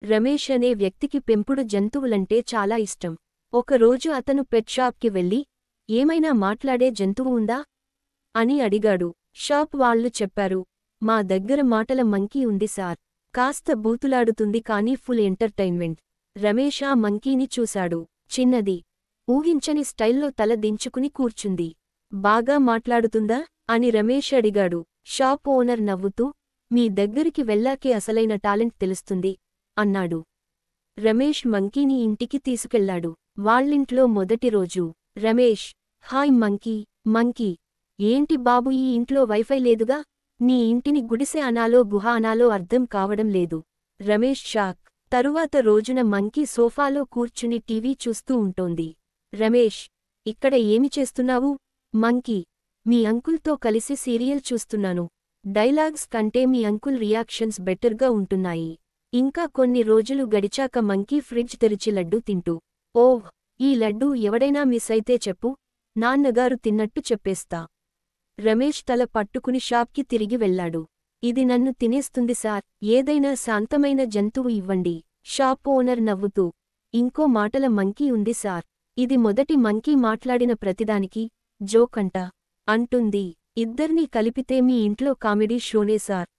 రమేష్ అనే వ్యక్తికి పెంపుడు జంతువులంటే చాలా ఇష్టం. ఒకరోజు అతను పెట్ షాప్కి వెళ్ళి, ఏమైనా మాట్లాడే జంతువు ఉందా అని అడిగాడు. షాప్ వాళ్ళు చెప్పారు, మా దగ్గర మాటల మంకీ ఉంది సార్. కాస్త బూతులాడుతుంది కానీ ఫుల్ ఎంటర్టైన్మెంట్. రమేష్ ఆ మంకీని చూశాడు. చిన్నది, ఊహించని స్టైల్లో తల దించుకుని కూర్చుంది. బాగా మాట్లాడుతుందా అని రమేష్ అడిగాడు. షాప్ ఓనర్ నవ్వుతూ, మీ దగ్గరికి వెళ్ళాకే అసలైన టాలెంట్ తెలుస్తుంది అన్నాడు. రమేష్ మంకీని ఇంటికి తీసుకెళ్లాడు. వాళ్ళింట్లో మొదటి రోజు. Ramesh, hi monkey. మంకీ, ఏంటి బాబు ఈ ఇంట్లో వైఫై లేదుగా? నీ ఇంటిని గుడిసె అనాలో గుహ అనాలో అర్థం కావడం లేదు. రమేష్ షాక్. తరువాత రోజున మంకీ సోఫాలో కూర్చుని టీవీ చూస్తూ ఉంటోంది. రమేష్, ఇక్కడ ఏమి చేస్తున్నావు? మంకీ, మీ అంకుల్తో కలిసి సీరియల్ చూస్తున్నాను. డైలాగ్స్ కంటే మీ అంకుల్ రియాక్షన్స్ బెటర్గా ఉంటున్నాయి. ఇంకా కొన్ని రోజులు గడిచాక మంకీ ఫ్రిడ్జ్ తెరిచి లడ్డూ తింటూ, ఓహ్, ఈ లడ్డూ ఎవడైనా మిస్ అయితే చెప్పు, నాన్నగారు తిన్నట్టు చెప్పేస్తా. రమేష్ తల పట్టుకుని షాప్కి తిరిగి వెళ్లాడు. ఇది నన్ను తినేస్తుంది సార్, ఏదైనా శాంతమైన జంతువు ఇవ్వండి. షాప్ ఓనర్ నవ్వుతూ, ఇంకో మాటల మంకీ ఉంది సార్. ఇది మొదటి మంకీ మాట్లాడిన ప్రతిదానికి జోకంట అంటుంది. ఇద్దర్నీ కలిపితే మీ ఇంట్లో కామెడీ షోనే సార్.